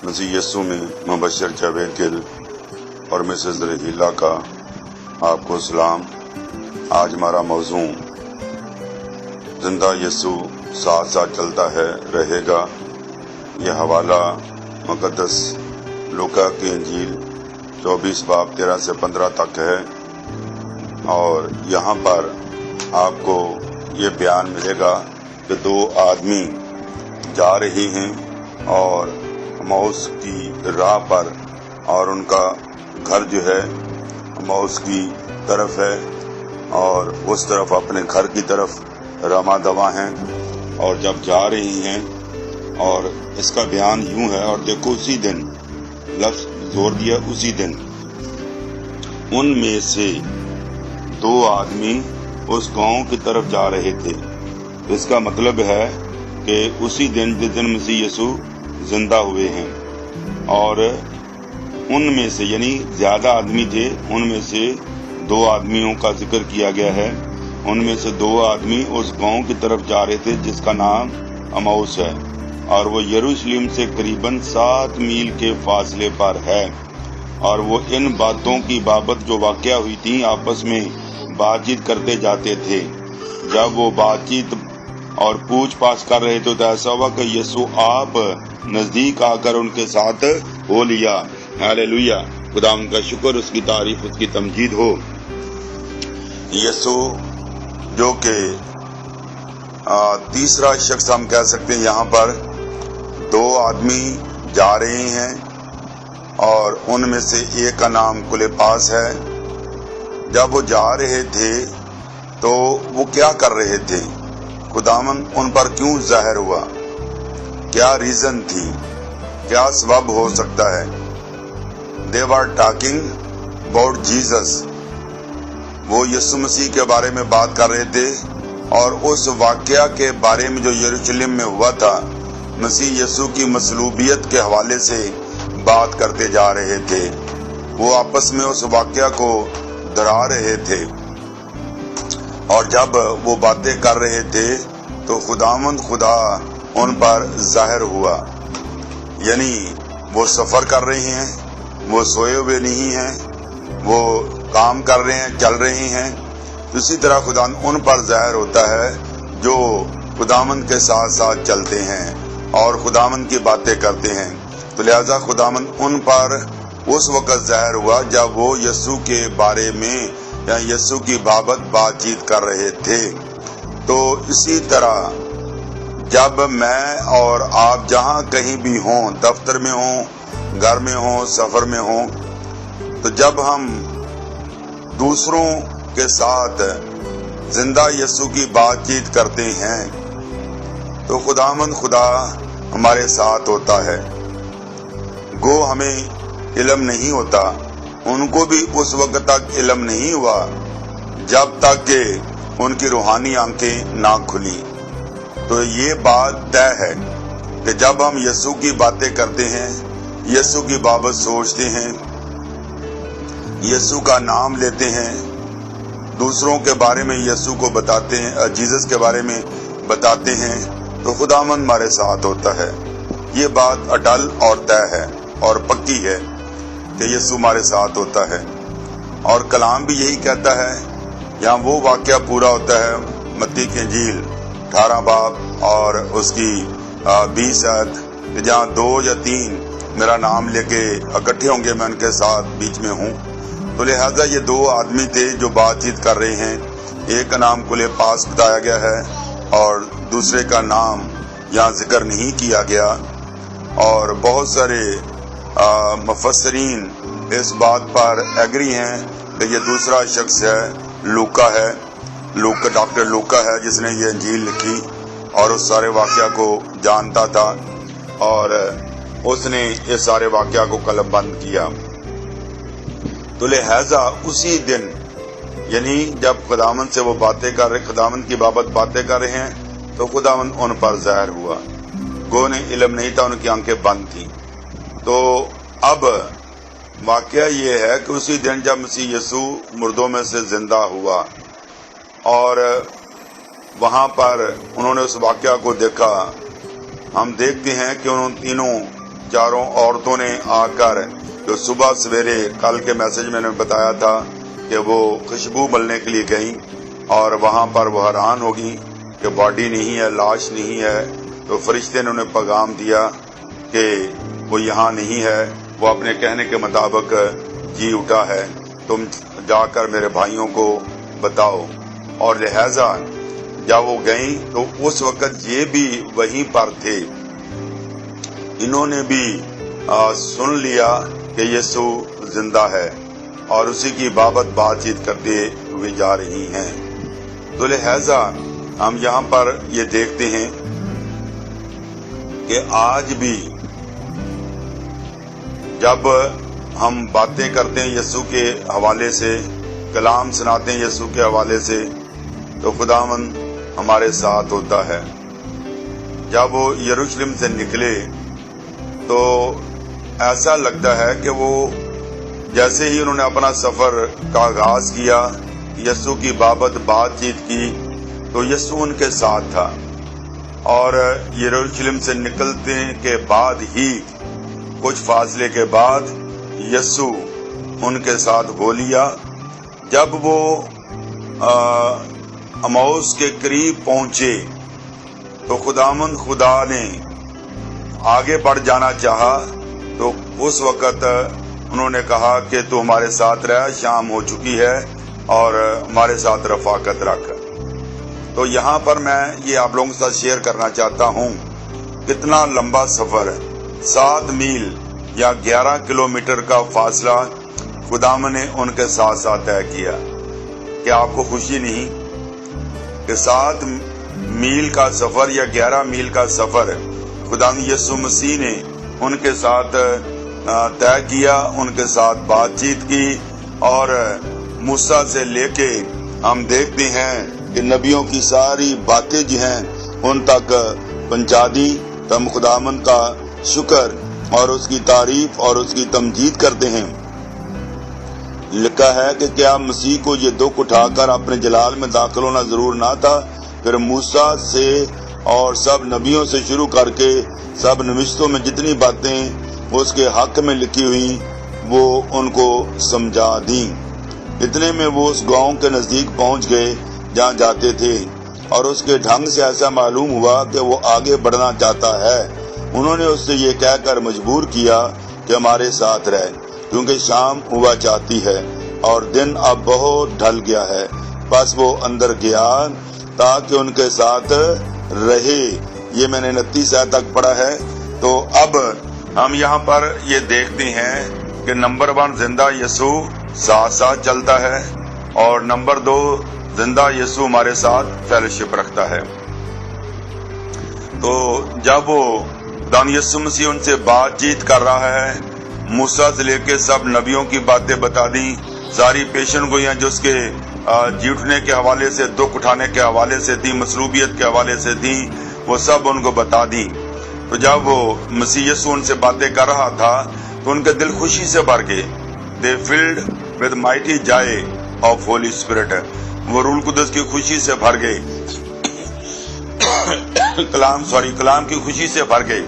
مسیح یسوع میں مبشر جاوید گل اور مسز رحیلہ کا آپ کو سلام۔ آج ہمارا موضوع زندہ یسوع ساتھ ساتھ چلتا ہے رہے گا۔ یہ حوالہ مقدس لوکا کی انجیل 24 باب 13 سے 15 تک ہے، اور یہاں پر آپ کو یہ بیان ملے گا کہ دو آدمی جا رہے ہیں اور اماؤس کی راہ پر، اور ان کا گھر جو ہے اماؤس کی طرف ہے، اور اس طرف اپنے گھر کی طرف رواں دواں ہیں، اور جب جا رہی ہیں اور اس کا بیان یوں ہے، اور دیکھو اسی دن، لفظ زور دیا اسی دن، ان میں سے دو آدمی اس گاؤں کی طرف جا رہے تھے۔ اس کا مطلب ہے کہ اسی دن جس دن مسیح یسوع زندہ ہوئے ہیں، اور ان میں سے یعنی زیادہ آدمی تھے، ان میں سے دو آدمیوں کا ذکر کیا گیا ہے۔ ان میں سے دو آدمی اس گاؤں کی طرف جا رہے تھے جس کا نام اماؤس ہے، اور وہ یروشلم سے قریباً 7 میل کے فاصلے پر ہے، اور وہ ان باتوں کی بابت جو واقعہ ہوئی تھی آپس میں بات چیت کرتے جاتے تھے۔ جب وہ بات چیت اور پوچھ پاچھ کر رہے تھے تو ایسا ہوا کہ یسوع آپ نزدیک آ کر ان کے ساتھ ہو لیا۔ ہاللویہ، خدا ان کا شکر، اس کی تعریف، اس کی تمجید ہو۔ یسوع جو کہ تیسرا شخص ہم کہہ سکتے ہیں، یہاں پر دو آدمی جا رہے ہیں، اور ان میں سے ایک کا نام کلیپاس ہے۔ جب وہ جا رہے تھے تو وہ کیا کر رہے تھے؟ خداوند ان پر کیوں ظاہر ہوا؟ کیا ریزن تھی؟ کیا سبب ہو سکتا ہے؟ They were talking about Jesus۔ وہ یسوع مسیح کے بارے میں بات کر رہے تھے، اور اس واقعہ کے بارے میں جو یروشلم میں ہوا تھا، مسیح یسوع کی مصلوبیت کے حوالے سے بات کرتے جا رہے تھے۔ وہ آپس میں اس واقعہ کو دہرا رہے تھے، اور جب وہ باتیں کر رہے تھے تو خداوند خدا ان پر ظاہر ہوا۔ یعنی وہ سفر کر رہے ہیں، وہ سوئے ہوئے نہیں ہیں، وہ کام کر رہے ہیں، چل رہے ہیں۔ اسی طرح خداوند ان پر ظاہر ہوتا ہے جو خداوند کے ساتھ ساتھ چلتے ہیں اور خداوند کی باتیں کرتے ہیں۔ تو لہذا خداوند ان پر اس وقت ظاہر ہوا جب وہ یسوع کے بارے میں یا یسوع کی بابت بات چیت کر رہے تھے۔ تو اسی طرح جب میں اور آپ جہاں کہیں بھی ہوں، دفتر میں ہوں، گھر میں ہوں، سفر میں ہوں، تو جب ہم دوسروں کے ساتھ زندہ یسوع کی بات چیت کرتے ہیں تو خداوند خدا ہمارے ساتھ ہوتا ہے۔ گو ہمیں علم نہیں ہوتا، ان کو بھی اس وقت تک علم نہیں ہوا جب تک کہ ان کی روحانی آنکھیں نہ کھلی۔ تو یہ بات طے ہے کہ جب ہم یسوع کی باتیں کرتے ہیں، یسوع کی بابت سوچتے ہیں، یسوع کا نام لیتے ہیں، دوسروں کے بارے میں یسوع کو بتاتے ہیں، جیزس کے بارے میں بتاتے ہیں، تو خداوند ہمارے ساتھ ہوتا ہے۔ یہ بات اٹل اور طے ہے اور پکی ہے کہ یسوع ہمارے ساتھ ہوتا ہے، اور کلام بھی یہی کہتا ہے۔ یہاں وہ واقعہ پورا ہوتا ہے متی کی انجیل 18 باب اور اس کی 20 آیت، کہ جہاں 2 یا 3 میرا نام لے کے اکٹھے ہوں گے، میں ان کے ساتھ بیچ میں ہوں۔ تو لہذا یہ دو آدمی تھے جو بات چیت کر رہے ہیں۔ ایک کا نام کلیپاس بتایا گیا ہے اور دوسرے کا نام یہاں ذکر نہیں کیا گیا، اور بہت سارے مفسرین اس بات پر ایگری ہیں کہ یہ دوسرا شخص ہے، لوکا ہے، ڈاکٹر لوکا ہے، جس نے یہ انجیل لکھی اور اس سارے واقعہ کو جانتا تھا، اور اس نے اس سارے واقعہ کو قلم بند کیا۔ تو لہذا اسی دن، یعنی جب خداوند سے وہ باتیں کر رہے، خداوند کی بابت باتیں کر رہے ہیں، تو خداوند ان پر ظاہر ہوا۔ گو نے علم نہیں تھا، ان کی آنکھیں بند تھیں۔ تو اب واقعہ یہ ہے کہ اسی دن جب مسیح یسوع مردوں میں سے زندہ ہوا، اور وہاں پر انہوں نے اس واقعہ کو دیکھا، ہم دیکھتے ہیں کہ ان تینوں चारों औरतों ने आकर, जो सुबह सवेरे कल के मैसेज में बताया था कि वो खुशबू मलने के लिए गई और वहां पर वो हैरान होगी कि बॉडी नहीं है, लाश नहीं है। तो फरिश्ते ने उन्हें पैगाम दिया कि वो यहाँ नहीं है, वो अपने कहने के मुताबिक जी उठा है, तुम जाकर मेरे भाइयों को बताओ। और लिहाजा जब वो गई तो उस वक्त ये भी वहीं पर थे, इन्होंने भी सुन लिया कि यीशु जिंदा है और उसी की बाबत बातचीत करते हुए जा रही हैं। तो लिहाजा हम यहाँ पर ये देखते हैं कि आज भी जब हम बातें करते हैं यीशु के हवाले से, कलाम सुनाते हैं यीशु के हवाले से, तो खुदावंद हमारे साथ होता है। जब वो यरूशलेम से निकले तो ऐसा लगता है कि वो जैसे ही उन्होंने अपना सफर का आगाज किया, यीशु की बाबत बातचीत की, तो यीशु उनके साथ था। और यरूशलेम से निकलने के बाद ही कुछ फासले के बाद यीशु उनके साथ हो लिया। जब वो अमौस के करीब पहुंचे तो खुदा ने आगे बढ़ जाना चाहा, तो उस वक्त उन्होंने कहा कि तू हमारे साथ रह, शाम हो चुकी है और हमारे साथ रफाकत रख। तो यहाँ पर मैं ये आप लोगों के साथ शेयर करना चाहता हूँ, कितना लंबा सफर, 7 मील या 11 किलोमीटर का फासला खुदावन ने उनके साथ साथ तय किया। क्या आपको खुशी नहीं कि 7 मील का सफर या 11 मील का सफर खुदावन यीशु मसीह ने उनके साथ तय किया, उनके साथ बातचीत की। और मूसा से लेके हम देखते हैं कि नबियों की सारी बातें जो हैं उन तक पहुंचा दी। तो हम खुदावन का शुक्र और उसकी तारीफ और उसकी तमजीद करते हैं। लिखा है कि क्या मसीह को ये दुख उठाकर अपने जलाल में दाखिल होना जरूर ना था? फिर मूसा से और सब नबियों से शुरू करके सब नविश्तों में जितनी बातें उसके हक में लिखी हुई वो उनको समझा दी। इतने में वो उस गांव के नजदीक पहुंच गए जहां जाते थे, और उसके ढंग से ऐसा मालूम हुआ कि वो आगे बढ़ना चाहता है। उन्होंने उससे ये कहकर मजबूर किया कि हमारे साथ रहे, क्योंकि शाम हुआ चाहती है और दिन अब बहुत ढल गया है। बस वो अंदर गया ताकि उनके साथ रहे। ये मैंने 29 आयत तक पढ़ा है। तो अब हम यहाँ पर ये देखते हैं कि नंबर 1 जिंदा यीशु साथ साथ चलता है, और नंबर 2 जिंदा यीशु हमारे साथ फेलोशिप रखता है। तो जब वो खुदावंद यीशु मसीह उनसे बातचीत कर रहा है, मूसा से लेके सब नबियों की बातें बता दी, सारी पेशन गोइयां जो उसके जी उठने के हवाले से, दुख उठाने के हवाले से थी, मसरूबियत के हवाले से थी, वो सब उनको बता दी। तो जब वो मसीह यीशु उनसे बातें कर रहा था तो उनके दिल खुशी से भर गए। They filled with mighty joy of Holy Spirit, वो रूल कुदस की खुशी से भर गए, कलाम की खुशी से भर गए।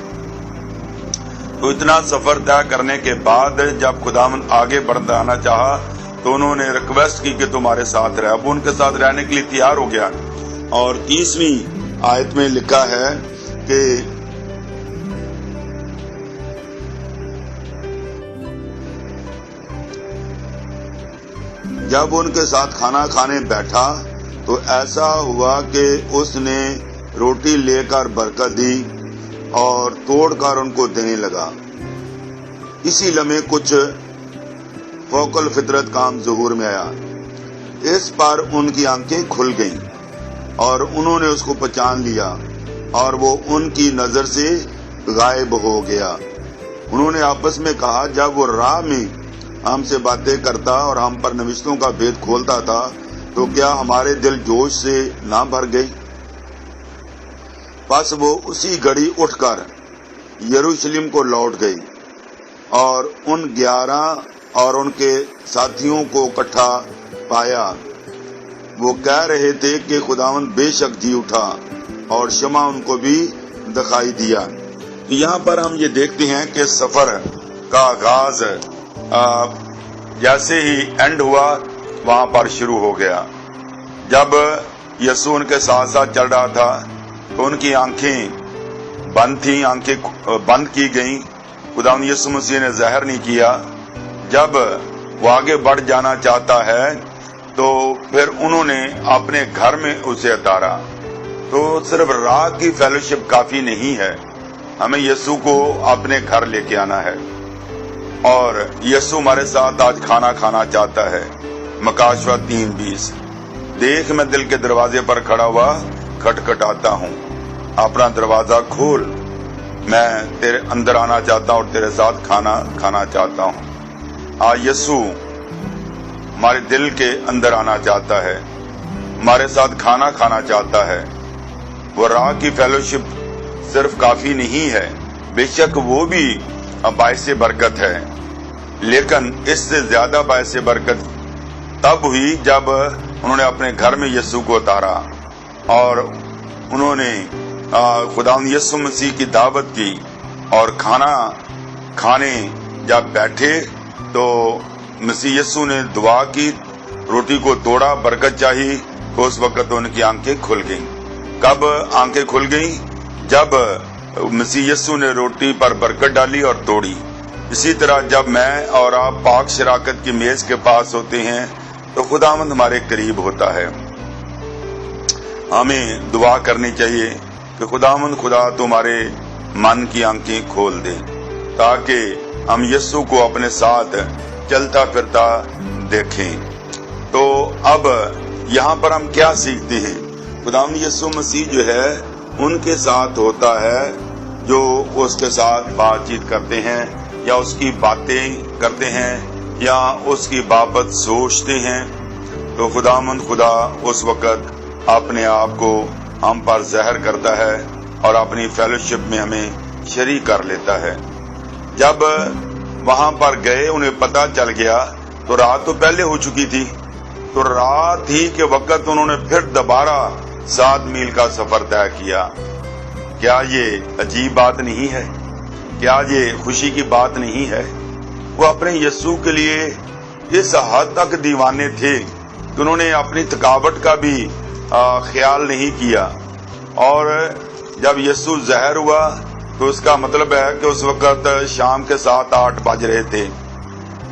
तो इतना सफर तय करने के बाद जब खुदावंद आगे बढ़ाना चाहा तो उन्होंने रिक्वेस्ट की कि तुम्हारे साथ रहे। अब उनके साथ रहने के लिए तैयार हो गया। और 30वीं आयत में लिखा है कि जब उनके साथ खाना खाने बैठा तो ऐसा हुआ कि उसने रोटी लेकर बरकत दी और तोड़कर उनको देने लगा। इसी लम्हे कुछ फौकल फितरत काम ज़ुहूर में आया। इस पर उनकी आंखें खुल गईं और उन्होंने उसको पहचान लिया, और वो उनकी नजर से गायब हो गया। उन्होंने आपस में कहा, जब वो राह में हमसे बातें करता और हम पर नविश्तों का भेद खोलता था तो क्या हमारे दिल जोश से ना भर गए? बस वो उसी घड़ी उठकर यरूशलेम को लौट गई और उन 11 और उनके साथियों को इकट्ठा पाया। वो कह रहे थे कि खुदावंद बेशक जी उठा, और शमा उनको भी दिखाई दिया। यहाँ पर हम ये देखते हैं कि सफर का आगाज जैसे ही एंड हुआ वहां पर शुरू हो गया। जब यीशु उनके साथ साथ चल रहा था तो उनकी आंखें बंद थी, आंखें बंद की गईं। खुदावंद यीशु मसीह ने ज़हर नहीं किया। जब वो आगे बढ़ जाना चाहता है तो फिर उन्होंने अपने घर में उसे उतारा। तो सिर्फ राह की फेलोशिप काफी नहीं है, हमें यीशु को अपने घर लेके आना है। और यीशु हमारे साथ आज खाना खाना चाहता है। मकाशवा 3:20, देख मैं दिल के दरवाजे पर खड़ा हुआ खटखटाता हूँ, अपना दरवाजा खोल, मैं तेरे अंदर आना चाहता हूँ और तेरे साथ खाना खाना चाहता हूँ। आज यीशु हमारे दिल के अंदर आना चाहता है, हमारे साथ खाना खाना चाहता है। वो राह की फेलोशिप सिर्फ काफी नहीं है, बेशक वो भी बायसे बरकत है, लेकिन इससे ज्यादा बायसे बरकत तब हुई जब उन्होंने अपने घर में यीशु को उतारा और उन्होंने खुदावंद यीशु मसीह की दावत की। और खाना खाने जब बैठे तो मसीह यीशु ने दुआ की, रोटी को तोड़ा, बरकत चाहिए, तो उस वक्त उनकी आंखें खुल गईं। कब आंखें खुल गईं? जब मसीह यीशु ने रोटी पर बरकत डाली और तोड़ी। इसी तरह जब मैं और आप पाक शराकत की मेज के पास होते हैं तो खुदावंद हमारे करीब होता है। हमें दुआ करनी चाहिए कि खुदावंद खुदा तुम्हारे मन की आंखें खोल दे ताकि हम यीशु को अपने साथ चलता फिरता देखें। तो अब यहाँ पर हम क्या सीखते हैं? खुदावंद यीशु मसीह जो है उनके साथ होता है जो उसके साथ बातचीत करते हैं या उसकी बातें करते हैं या उसकी बाबत सोचते हैं। तो खुदावंद खुदा उस वक्त अपने आप को हम पर ज़ाहिर करता है और अपनी फेलोशिप में हमें शरीक कर लेता है। जब वहां पर गए उन्हें पता चल गया तो रात तो पहले हो चुकी थी, तो रात ही के वक्त उन्होंने फिर दोबारा 7 मील का सफर तय किया। क्या ये अजीब बात नहीं है? क्या ये खुशी की बात नहीं है? वो अपने यीशु के लिए इस हद तक दीवाने थे कि उन्होंने अपनी थकावट का भी ख्याल नहीं किया। और जब यीशु ज़ाहिर हुआ तो उसका मतलब है कि उस वक्त शाम के 7-8 बज रहे थे।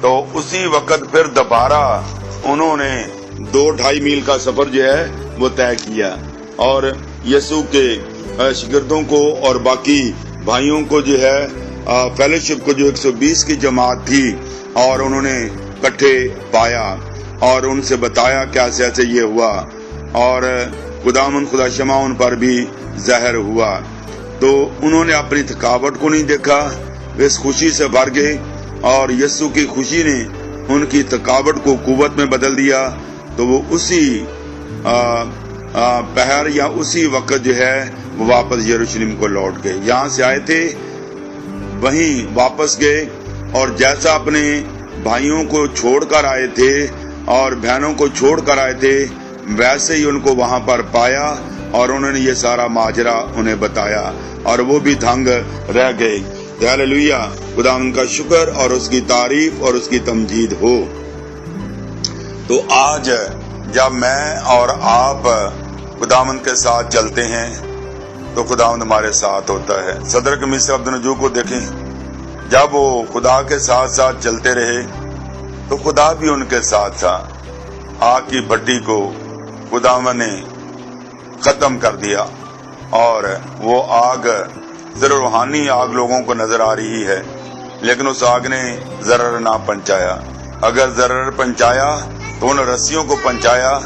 तो उसी वक्त फिर दोबारा उन्होंने 2-2.5 मील का सफर जो है वो तय किया और यीशु के शागिर्दों को और बाकी भाइयों को जो है फेलोशिप को जो 120 की जमात थी और उन्होंने इकट्ठे पाया और उनसे बताया कैसे ऐसे ये हुआ और खुदावंद खुदा शमा उन पर भी ज़ाहिर हुआ। तो उन्होंने अपनी थकावट को नहीं देखा, इस खुशी से भर गए और यीशु की खुशी ने उनकी थकावट को कुव्वत में बदल दिया। तो वो उसी पहर या उसी वक्त जो है वो वापस यरूशलेम को लौट गए। यहाँ से आए थे वहीं वापस गए और जैसा अपने भाइयों को छोड़कर आए थे और बहनों को छोड़कर आए थे वैसे ही उनको वहां पर पाया और उन्होंने ये सारा माजरा उन्हें बताया और वो भी दंग रह गए। हालेलुया, खुदा उनका शुक्र और उसकी तारीफ और उसकी तमजीद हो। तो आज जब मैं और आप खुदावंद के साथ चलते हैं तो खुदावंद हमारे साथ होता है। सदरक मिस्र अब्दुल को देखें, जब वो खुदा के साथ साथ चलते रहे तो खुदा भी उनके साथ था। आग की भट्टी को खुदावंद ने खत्म कर दिया और वो आग सिर्फ रूहानी आग लोगों को नजर आ रही है, लेकिन उस आग ने जरर ना पहुंचाया। अगर जरर पहुंचाया तो उन रस्सियों को पहुंचाया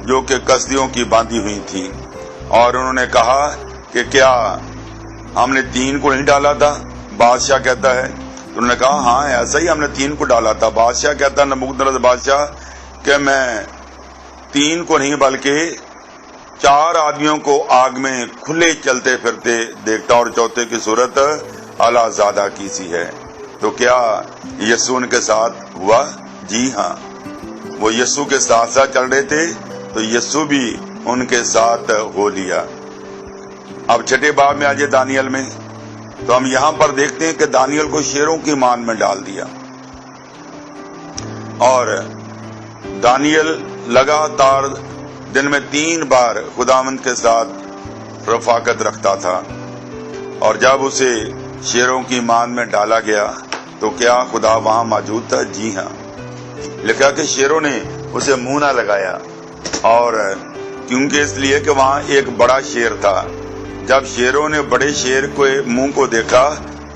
जो कि कसदियों की बांधी हुई थी। और उन्होंने कहा कि क्या हमने 3 को नहीं डाला था? बादशाह कहता है। तो उन्होंने कहा हाँ ऐसा ही, हमने 3 को डाला था। बादशाह कहता है, नबूकदनेस्सर बादशाह, कि मैं 3 को नहीं बल्कि 4 आदमियों को आग में खुले चलते फिरते देखता और चौथे की सूरत आला ज़ादा की सी है। तो क्या यीशु उनके साथ हुआ? जी हाँ, वो यीशु के साथ साथ चल रहे थे तो यीशु भी उनके साथ हो लिया। अब छठे बाब में आजे दानियल में, तो हम यहाँ पर देखते हैं कि दानियल को शेरों की मान में डाल दिया और दानियल लगातार दिन में 3 बार खुदावंद के साथ रफाकत रखता था। और जब उसे शेरों की मान में डाला गया तो क्या खुदा वहां मौजूद था? जी हाँ। लिखा कि शेरों ने उसे मुंह ना लगाया, और क्योंकि इसलिए कि वहां एक बड़ा शेर था। जब शेरों ने बड़े शेर के मुंह को देखा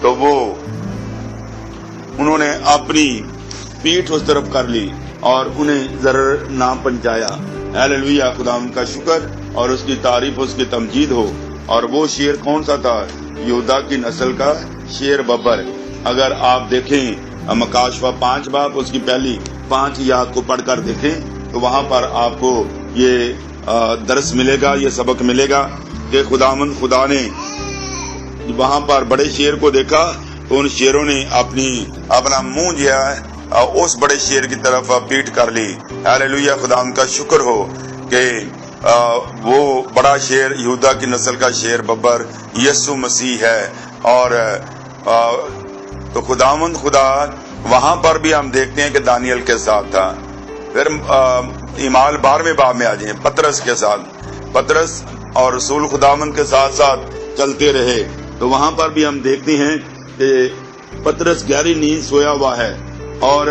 तो उन्होंने अपनी पीठ उस तरफ कर ली और उन्हें जरर ना पहुंचाया। हालेलुया, खुदा का शुक्र और उसकी तारीफ, उसकी तमजीद हो। और वो शेर कौन सा था? यहूदा की नस्ल का शेर बब्बर। अगर आप देखें मकाशवा 5 बाब उसकी पहली 5 याद को पढ़कर देखें तो वहां पर आपको ये दर्स मिलेगा, ये सबक मिलेगा कि खुदा ने वहां पर बड़े शेर को देखा तो उन शेरों ने अपना मुंह जो है उस बड़े शेर की तरफ पीठ कर ली। हालेलुया, खुदा का शुक्र हो कि वो बड़ा शेर यहूदा की नस्ल का शेर बब्बर यीशु मसीह है। और तो खुदा वहां पर भी हम देखते हैं कि दानियल के साथ था। फिर इमाल 12वें बाब में आ जाए, पतरस के साथ, पतरस और रसूल खुदावंद के साथ साथ चलते रहे। तो वहां पर भी हम देखते हैं कि पतरस गहरी नींद सोया हुआ है, और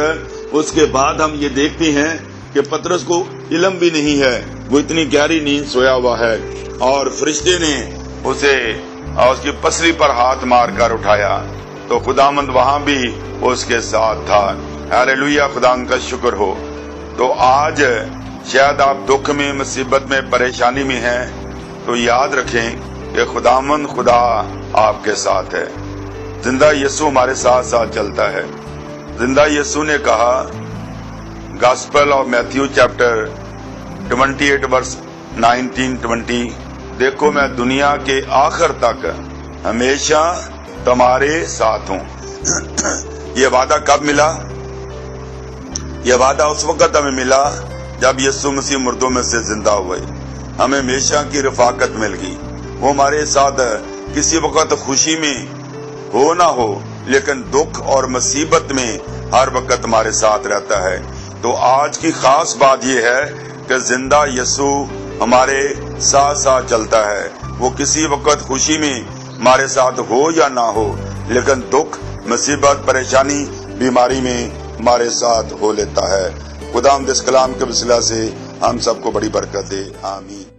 उसके बाद हम ये देखते हैं कि पतरस को इल्म भी नहीं है, वो इतनी गहरी नींद सोया हुआ है। और फरिश्ते ने उसे उसकी पसली पर हाथ मार कर उठाया, तो खुदावंद वहां भी उसके साथ था। हालेलुया, खुदा का शुक्र हो। तो आज शायद आप दुख में, मुसीबत में, परेशानी में हैं, तो याद रखें कि खुदावंद खुदा आपके साथ है। जिंदा यीशु हमारे साथ साथ चलता है। जिंदा यीशु ने कहा, gospel of Matthew chapter 28 verse 19-20, देखो मैं दुनिया के आखिर तक हमेशा तुम्हारे साथ हूँ। ये वादा कब मिला? ये वादा उस वक्त हमें मिला जब यीशु मसीह मुर्दों में से जिंदा हुए। हमें हमेशा की रफाकत मिल गई। वो हमारे साथ किसी वक्त खुशी में हो ना हो, लेकिन दुख और मुसीबत में हर वक्त हमारे साथ रहता है। तो आज की खास बात यह है कि जिंदा यीशु हमारे साथ साथ चलता है। वो किसी वक्त खुशी में हमारे साथ हो या ना हो, लेकिन दुख, मुसीबत, परेशानी, बीमारी में हमारे साथ हो लेता है। खुदा इस कलाम के वसीला से हम सबको बड़ी बरकत दे। आमीन।